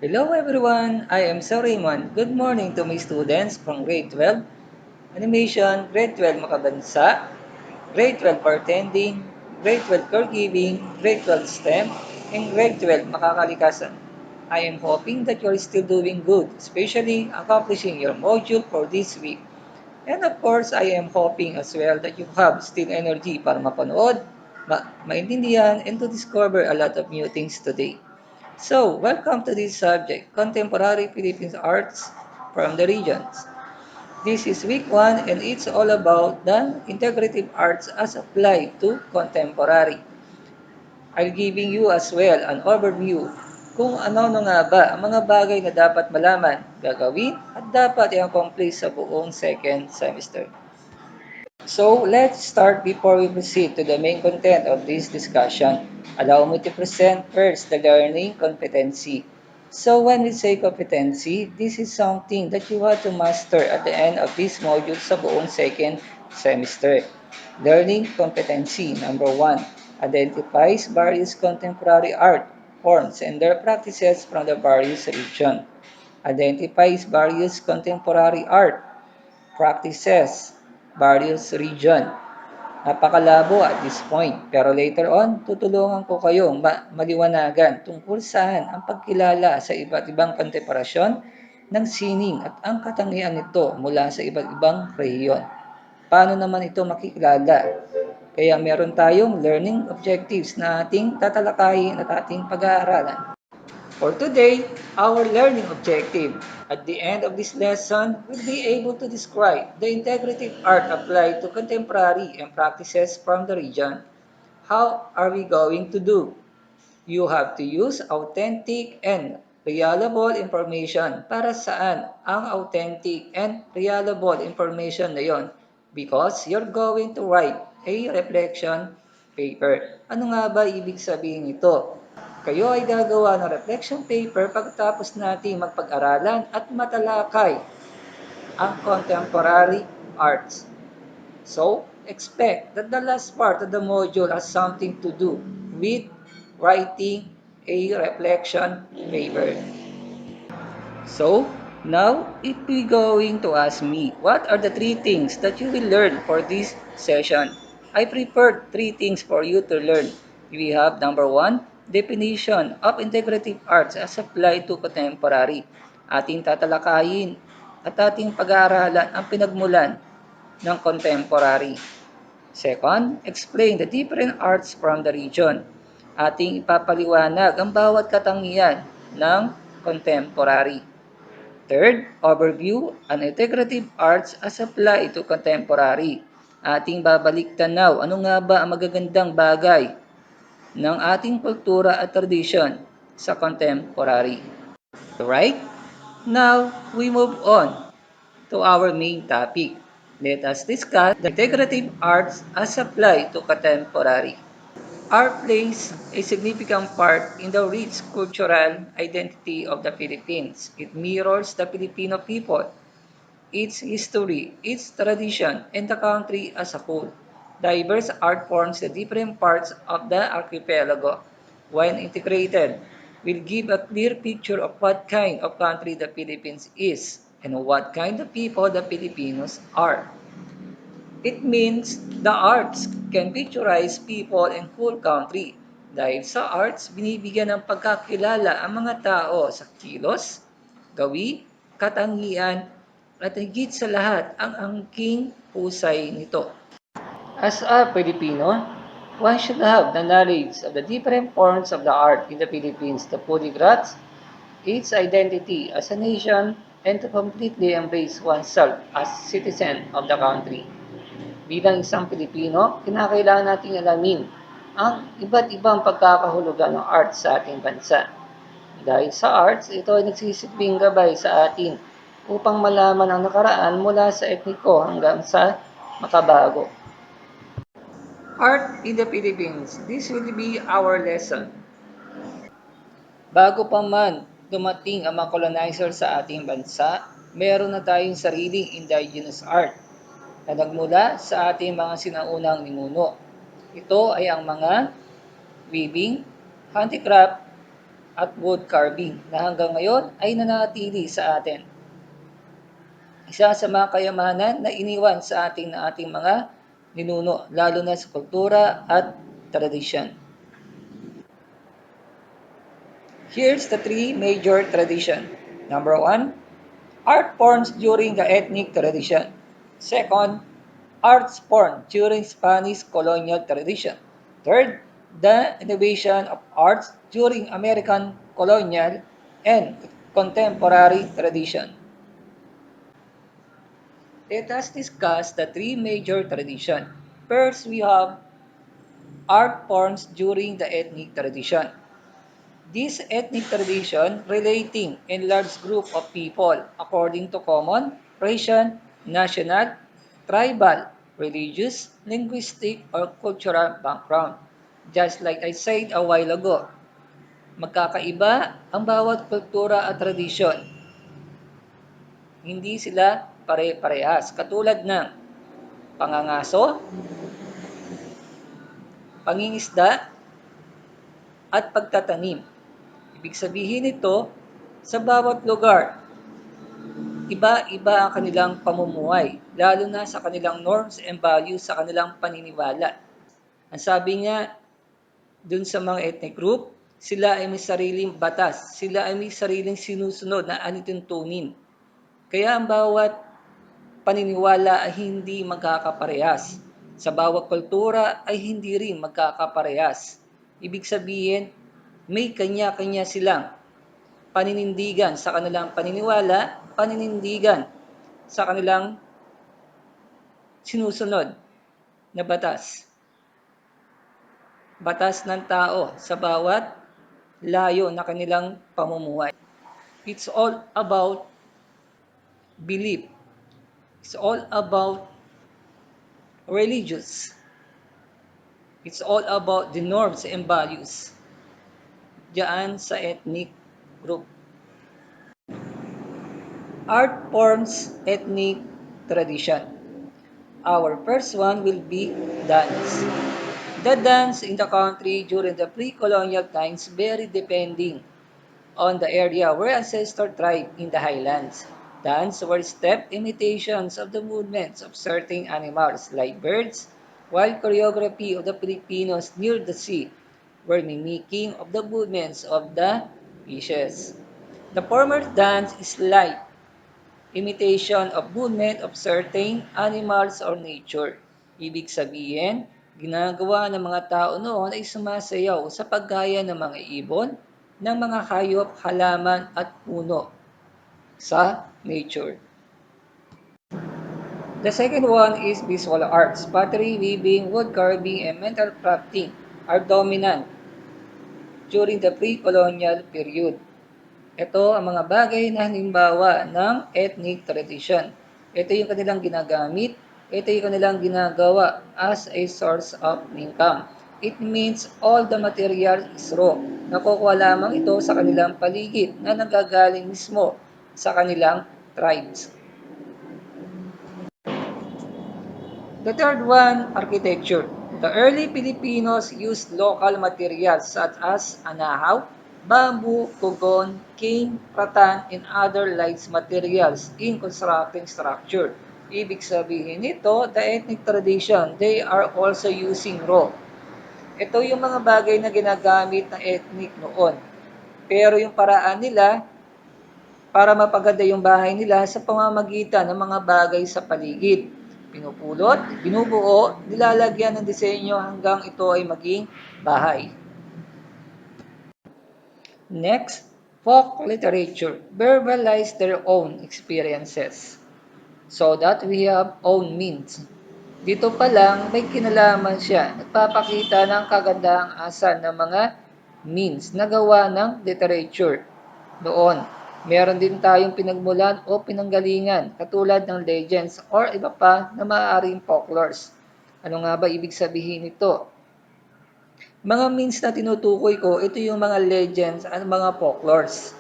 Hello everyone, I am Sir Raymond. Good morning to my students from grade 12 Animation, grade 12 Makabansa, grade 12 Bartending, grade 12 Caregiving, grade 12 STEM, and grade 12 Makakalikasan. I am hoping that you are still doing good, especially accomplishing your module for this week. And of course, I am hoping as well that you have still energy para mapanood, maintindihan, and to discover a lot of new things today. So, welcome to this subject, Contemporary Philippine Arts from the Regions. This is week 1 and it's all about the integrative arts as applied to contemporary. I'll giving you as well an overview kung ano nga ba ang mga bagay na dapat malaman, gagawin at dapat i-accomplish sa buong second semester. So let's start before we proceed to the main content of this discussion. Allow me to present first the learning competency. So when we say competency, this is something that you have to master at the end of this module sa buong second semester. Learning competency, number 1, identifies various contemporary art forms and their practices from the various regions. Identifies various contemporary art practices, various region. Napakalabo at this point, pero later on, tutulungan ko kayong maliwanagan tungkol saan ang pagkilala sa iba't ibang kontemporasyon ng sining at ang katangian nito mula sa iba't ibang rehiyon. Paano naman ito makikilala? Kaya meron tayong learning objectives na ating tatalakayin at ating pag-aaralan. For today, our learning objective at the end of this lesson will be able to describe the integrative art applied to contemporary and practices from the region. How are we going to do? You have to use authentic and reliable information. Para saan ang authentic and reliable information na yon? Because you're going to write a reflection paper. Ano nga ba ibig sabihin nito? Kayo ay gagawa ng reflection paper pagkatapos nating magpag-aralan at matalakay ang contemporary arts. So, expect that the last part of the module has something to do with writing a reflection paper. So, now, if you're going to ask me, what are the 3 things that you will learn for this session? I prepared 3 things for you to learn. We have number 1, definition of integrative arts as applied to contemporary. Ating tatalakayin at ating pag-aaralan ang pinagmulan ng contemporary. Second, explain the different arts from the region. Ating ipapaliwanag ang bawat katangian ng contemporary. Third, overview an integrative arts as applied to contemporary. Ating babalik tanaw ano nga ba ang magagandang bagay ng ating kultura at tradisyon sa contemporary. Alright? Now, we move on to our main topic. Let us discuss the integrative arts as applied to contemporary. Art plays a significant part in the rich cultural identity of the Philippines. It mirrors the Filipino people, its history, its tradition, and the country as a whole. Diverse art forms the different parts of the archipelago. When integrated, will give a clear picture of what kind of country the Philippines is and what kind of people the Filipinos are. It means the arts can picturize people and whole country. Dahil sa arts, binibigyan ng pagkakilala ang mga tao sa kilos, gawi, katangian, at higit sa lahat ang angking husay nito. As a Filipino, one should have the knowledge of the different forms of the art in the Philippines to fully grasp its identity as a nation and to completely embrace oneself as citizen of the country. Bilang isang Pilipino, kinakailangan nating alamin ang iba't ibang pagkakahulugan ng arts sa ating bansa. Dahil sa arts, ito ay nagsisilbing gabay sa atin upang malaman ang nakaraan mula sa etniko hanggang sa makabago. Art in the Philippines. This will be our lesson. Bago pa man dumating ang mga colonizer sa ating bansa, meron na tayong sariling indigenous art na nagmula sa ating mga sinaunang ninuno. Ito ay ang mga weaving, handicraft, at wood carving na hanggang ngayon ay nanatili sa atin. Isa sa mga kayamanan na iniwan sa ating mga ninuno, lalo na sa kultura at tradisyon. Here's the three major tradition. Number one, art forms during the ethnic tradition. Second, arts form during Spanish colonial tradition. Third, the innovation of arts during American colonial and contemporary tradition. Let us discuss the three major tradition. First, we have art forms during the ethnic tradition. This ethnic tradition relating in large group of people according to common, racial, national, tribal, religious, linguistic, or cultural background. Just like I said a while ago, magkakaiba ang bawat kultura at tradisyon. Hindi sila pare-parehas. Katulad ng pangangaso, pangingisda, at pagtatanim. Ibig sabihin nito, sa bawat lugar, iba-iba ang kanilang pamumuhay, lalo na sa kanilang norms and values, sa kanilang paniniwala. Ang sabi niya, dun sa mga ethnic group, sila ay may sariling batas, sila ay may sariling sinusunod na anituntunin. Kaya ang bawat paniniwala ay hindi magkakaparehas. Sa bawat kultura ay hindi rin magkakaparehas. Ibig sabihin, may kanya-kanya silang paninindigan sa kanilang paniniwala, paninindigan sa kanilang sinusunod na batas. Batas ng tao sa bawat layo na kanilang pamumuhay. It's all about belief. It's all about religious. It's all about the norms and values diyan sa ethnic group. Art forms ethnic tradition. Our first one will be dance. The dance in the country during the pre-colonial times vary depending on the area where ancestors thrived in the highlands. Dance were step imitations of the movements of certain animals like birds, while choreography of the Filipinos near the sea were mimicking of the movements of the fishes. The former dance is like imitation of movement of certain animals or nature. Ibig sabihin, ginagawa ng mga tao noon ay sumasayaw sa paggaya ng mga ibon, ng mga hayop, halaman at puno sa nature. The second one is visual arts. Pottery, weaving, wood carving, and metal crafting are dominant during the pre-colonial period. Ito ang mga bagay na halimbawa ng ethnic tradition. Ito yung kanilang ginagamit, ito yung kanilang ginagawa as a source of income. It means all the material is raw. Nakukuha lamang ito sa kanilang paligid na nagagaling mismo sa kanilang tribes. The third one, architecture. The early Filipinos used local materials such as anahaw, bamboo, kugon, cane, rattan, and other light materials in constructing structure. Ibig sabihin nito, the ethnic tradition, they are also using raw. Ito yung mga bagay na ginagamit ng ethnic noon. Pero yung paraan nila, para mapaganda yung bahay nila sa pamamagitan ng mga bagay sa paligid. Pinupulot, binubuo, nilalagyan ng disenyo hanggang ito ay maging bahay. Next, folk literature verbalize their own experiences so that we have own means. Dito pa lang may kinalaman siya. Nagpapakita ng kagandahang asal ng mga means na gawa ng literature. Doon, meron din tayong pinagmulan o pinanggalingan katulad ng legends or iba pa na maaaring folklores. Ano nga ba ibig sabihin nito? Mga means na tinutukoy ko, ito yung mga legends at mga folklores.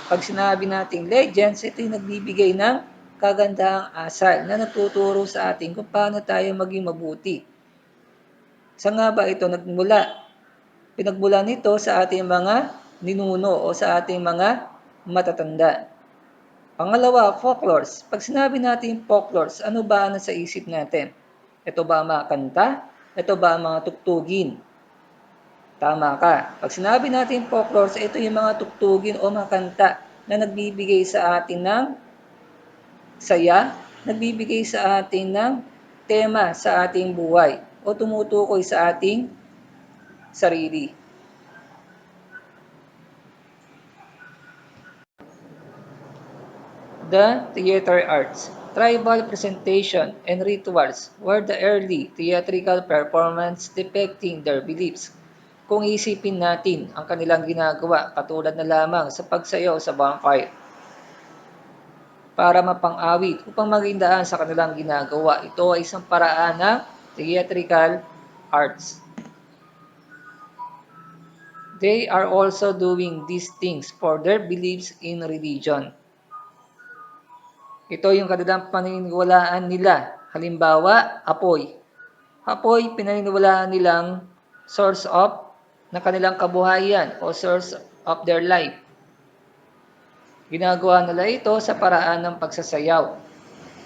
Pag sinabi nating legends, ito yung nagbibigay ng kagandahang asal na natuturo sa atin kung paano tayo maging mabuti. Saan nga ba ito nagmula? Pinagmula nito sa ating mga ninuno o sa ating mga matatanda. Pangalawa, folklores. Pag sinabi natin folklores, ano ba ang nasa isip natin? Ito ba ang mga kanta? Ito ba ang mga tugtugin? Tama ka. Pag sinabi natin folklores, ito yung mga tugtugin o mga kanta na nagbibigay sa atin ng saya, nagbibigay sa atin ng tema sa ating buhay o tumutukoy sa ating sarili. The theater arts, tribal presentation and rituals were the early theatrical performance depicting their beliefs. Kung isipin natin ang kanilang ginagawa katulad na lamang sa pagsayaw sa bonfire para mapang-awit upang maging daan sa kanilang ginagawa. Ito ay isang paraan ng theatrical arts. They are also doing these things for their beliefs in religion. Ito yung kanilang paniniwalaan nila. Halimbawa, apoy. Apoy, pinaniniwalaan nilang source of na kanilang kabuhayan o source of their life. Ginagawa nila ito sa paraan ng pagsasayaw.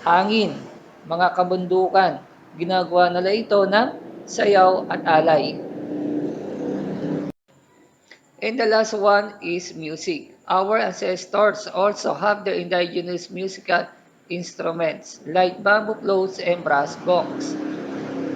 Hangin, mga kabundukan, ginagawa nila ito ng sayaw at alay. And the last one is music. Our ancestors also have their indigenous musical instruments like bamboo flutes and brass gongs.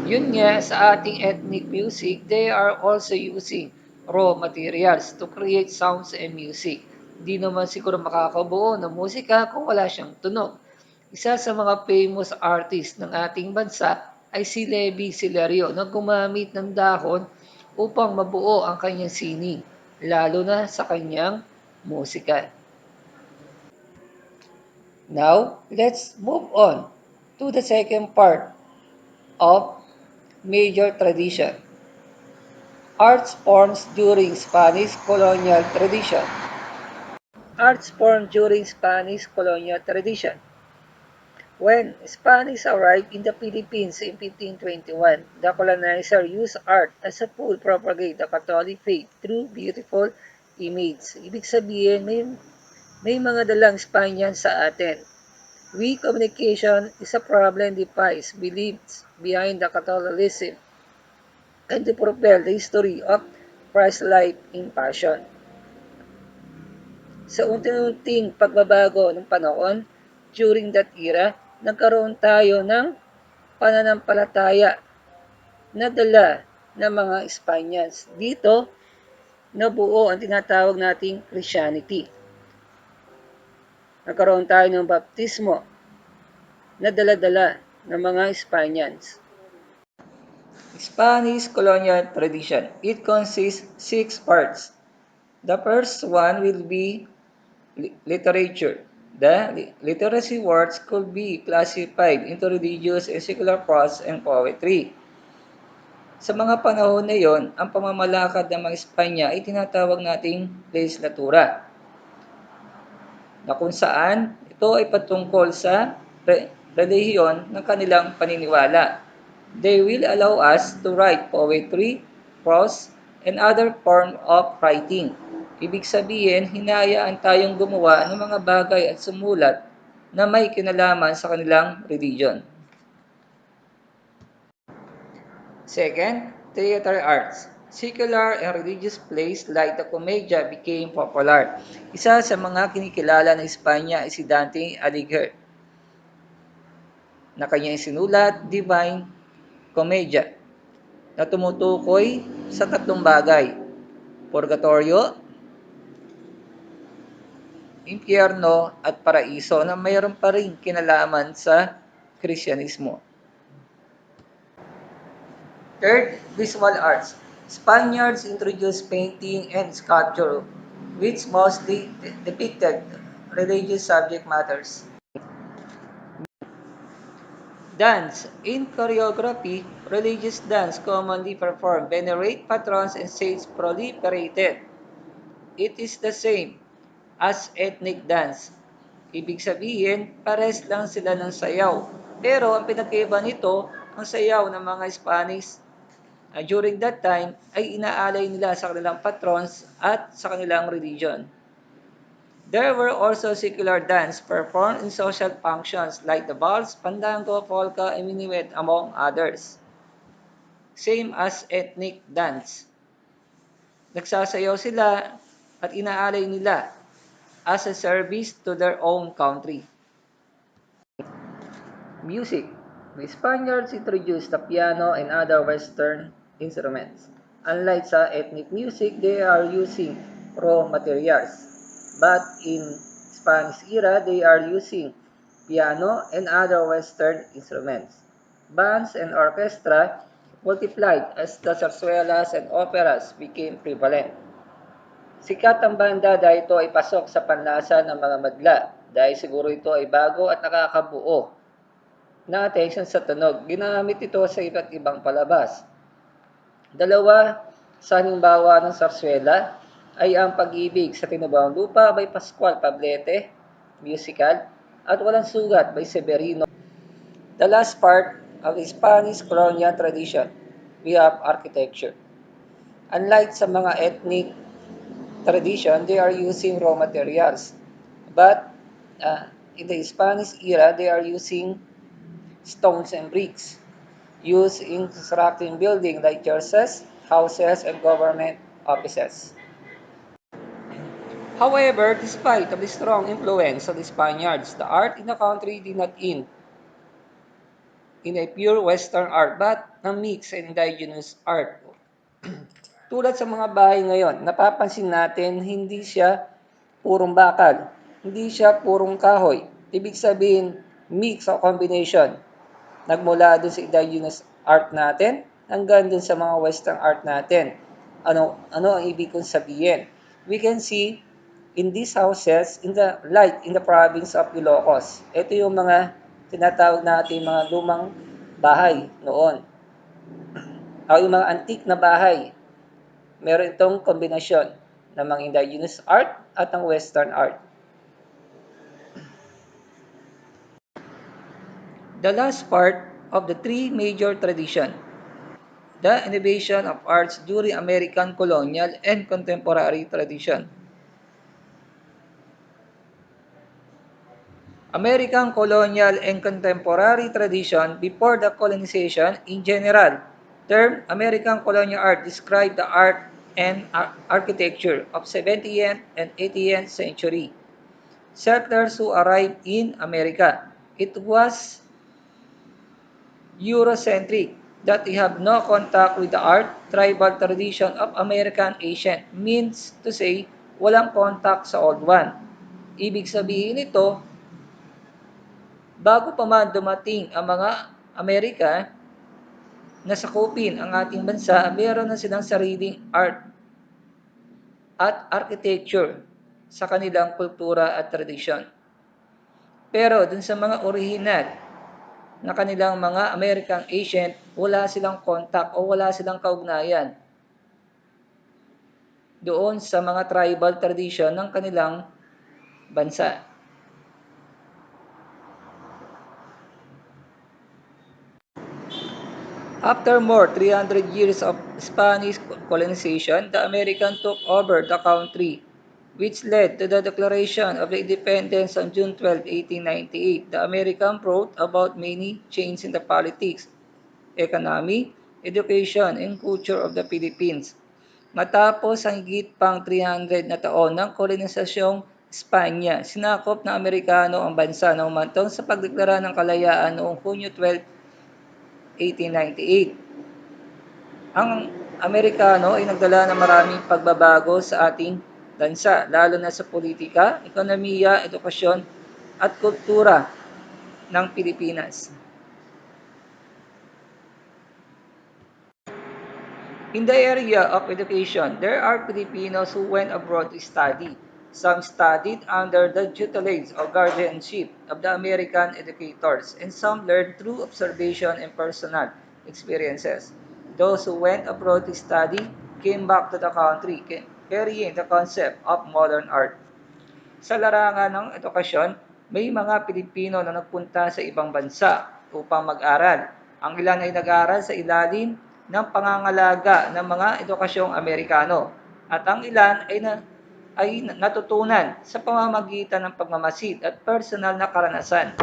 Yun nga, sa ating ethnic music, they are also using raw materials to create sounds and music. Di naman siguro makakabuo ng musika kung wala siyang tunog. Isa sa mga famous artist ng ating bansa ay si Levi Silerio na gumamit ng dahon upang mabuo ang kanyang sining, lalo na sa kanyang musika. Now, let's move on to the second part of major tradition. Arts forms during Spanish colonial tradition. Arts formed during Spanish colonial tradition. When Spanish arrived in the Philippines in 1521, the colonizer used art as a tool to propagate the Catholic faith through beautiful images. Ibig sabihin, may mga dalang Spanian sa atin. Weak communication is a problem defies beliefs behind the Catholicism and to propel the history of Christ's life in passion. Sa unti-unting pagbabago ng panahon, during that era, nagkaroon tayo ng pananampalataya na dala ng mga Spaniards. Dito, nabuo ang tinatawag nating Christianity. Nagkaroon tayo ng baptismo na dala-dala ng mga Spaniards. Spanish colonial tradition. It consists 6 parts. The first one will be literature. The literacy works could be classified into religious and secular prose and poetry. Sa mga panahon na yon, ang pamamalakad ng mga Espanya ay tinatawag nating legislatura, na kung saan ito ay patungkol sa relihiyon ng kanilang paniniwala. They will allow us to write poetry, prose, and other form of writing. Ibig sabihin, hinayaan tayong gumawa ng mga bagay at sumulat na may kinalaman sa kanilang religion. Second, theater arts. Secular and religious plays like the Commedia became popular. Isa sa mga kinikilala ng Espanya ay si Dante Alighieri na kanyang sinulat, Divine Commedia, na tumutukoy sa tatlong bagay: purgatorio, impyerno, at paraiso na mayroon pa rin kinalaman sa Kristyanismo. Third, visual arts. Spaniards introduced painting and sculpture, which mostly depicted religious subject matters. Dance. In choreography, religious dance commonly performed, venerate patrons and saints proliferated. It is the same as ethnic dance. Ibig sabihin, pares lang sila ng sayaw. Pero ang pinagkaiba nito, ang sayaw ng mga Spanish During that time ay inaalay nila sa kanilang patrons at sa kanilang religion. There were also secular dance performed in social functions like the balls, pandango, polka, and minuet among others. Same as ethnic dance. Nagsasayaw sila at inaalay nila as a service to their own country. Music. The Spaniards introduced the piano and other Western instruments. Unlike sa ethnic music, they are using raw materials. But in Spanish era, they are using piano and other Western instruments. Bands and orchestra multiplied as the zarzuelas and operas became prevalent. Sikat ang banda dahil ito ay pasok sa panlasa ng mga madla dahil siguro ito ay bago at nakakabuo na attention sa tunog. Ginamit ito sa iba't ibang palabas. Dalawa sa halimbawa ng sarsuela ay ang Pag-ibig sa Tinubang Lupa by Pascual Pablete, musical, at Walang Sugat by Severino. The last part of the Spanish colonial tradition, we have architecture. Unlike sa mga ethnic tradition, they are using raw materials. But in the Spanish era, they are using stones and bricks used in constructing buildings like churches, houses, and government offices. However, despite of the strong influence of the Spaniards, the art in the country did not end in a pure Western art but a mixed and indigenous art. Tulad sa mga bahay ngayon, napapansin natin hindi siya purong bakal, hindi siya purong kahoy. Ibig sabihin, mix o combination. Nagmula dun sa indigenous art natin hanggang dun sa mga western art natin. Ano ang ibig kong sabihin? We can see in these houses in the province of Ilocos. Ito yung mga tinatawag natin mga lumang bahay noon. O yung mga antique na bahay. Meron itong kombinasyon ng mga indigenous art at ng western art. The last part of the three major tradition, the innovation of arts during American colonial and contemporary tradition. American colonial and contemporary tradition before the colonization in general. Term American colonial art describe the art and architecture of 17th and 18th century settlers who arrived in America. It was Eurocentric, that they have no contact with the art, tribal tradition of American ancient, means to say, walang contact sa old one. Ibig sabihin nito, bago pa man dumating ang mga Amerika na sakupin ang ating bansa, meron na silang sariling art at architecture sa kanilang kultura at tradisyon. Pero dun sa mga original na kanilang mga American agent, wala silang contact o wala silang kaugnayan doon sa mga tribal tradition ng kanilang bansa. After more 300 years of Spanish colonization, the Americans took over the country, which led to the Declaration of Independence on June 12, 1898. The American brought about many changes in the politics, economy, education, and culture of the Philippines. Matapos ang higit pang 300 na taon ng kolonisasyong Espanya, sinakop ng Amerikano ang bansa na humantong sa pagdeklara ng kalayaan noong Hunyo 12, 1898. Ang Amerikano ay nagdala ng maraming pagbabago sa ating bansa, lalo na sa politika, ekonomiya, edukasyon, at kultura ng Pilipinas. In the area of education, there are Filipinos who went abroad to study. Some studied under the tutelage or guardianship of the American educators, and some learned through observation and personal experiences. Those who went abroad to study came back to the country carrying the concept of modern art. Sa larangan ng edukasyon, may mga Pilipino na nagpunta sa ibang bansa upang mag-aral. Ang ilan ay nag-aral sa ilalim ng pangangalaga ng mga edukasyong Amerikano at ang ilan ay natutunan sa pamamagitan ng pagmamasid at personal na karanasan.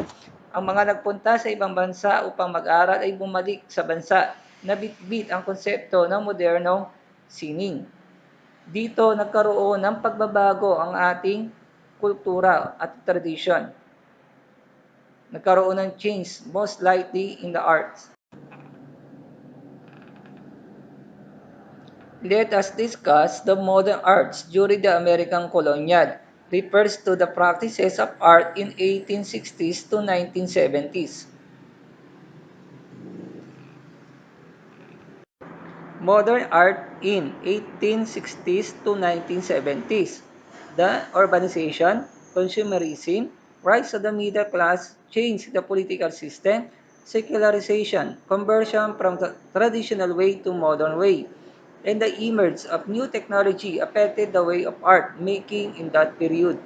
Ang mga nagpunta sa ibang bansa upang mag-aral ay bumalik sa bansa na bitbit ang konsepto ng modernong sining. Dito nagkaroon ng pagbabago ang ating kultura at tradisyon. Nagkaroon ng change most likely in the arts. Let us discuss the modern arts during the American colonial. Refers to the practices of art in 1860s to 1970s. Modern art in 1860s to 1970s. The urbanization, consumerism, rise of the middle class, change in the political system, secularization, conversion from the traditional way to modern way, and the emergence of new technology affected the way of art making in that period.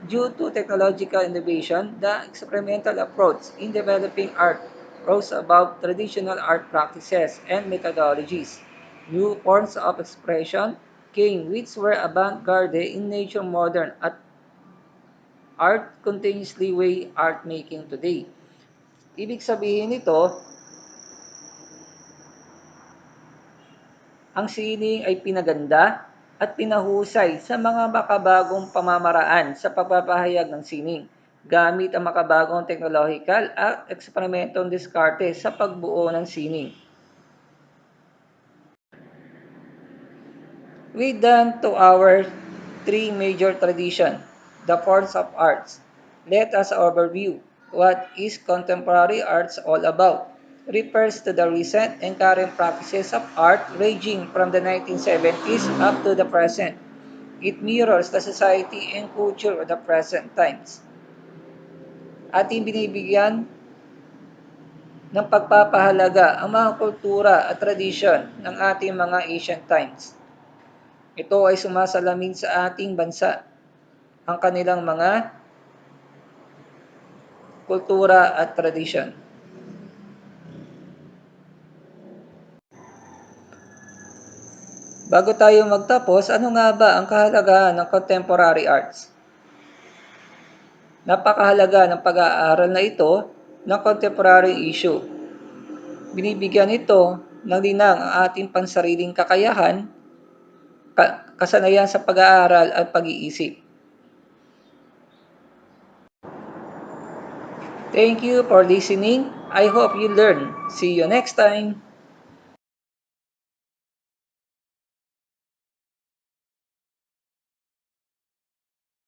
Due to technological innovation, the experimental approach in developing art rose above traditional art practices and methodologies. New forms of expression came which were avant-garde in nature modern art continuously way art making today. Ibig sabihin nito, ang sining ay pinaganda at pinahusay sa mga makabagong pamamaraan sa pagpapahayag ng sining, gamit ang makabagong teknolohikal at eksperimentong diskarte sa pagbuo ng sining. We done to our three major tradition, the forms of arts. Let us overview what is contemporary arts all about. Refers to the recent and current practices of art ranging from the 1970s up to the present. It mirrors the society and culture of the present times. Ating binibigyan ng pagpapahalaga ang mga kultura at tradisyon ng ating mga ancient times. Ito ay sumasalamin sa ating bansa, ang kanilang mga kultura at tradisyon. Bago tayo magtapos, ano nga ba ang kahalagahan ng contemporary arts? Napakahalaga ng pag-aaral na ito ng contemporary issue. Binibigyan ito ng linang ang ating pansariling kakayahan, kasanayan sa pag-aaral at pag-iisip. Thank you for listening. I hope you learn. See you next time.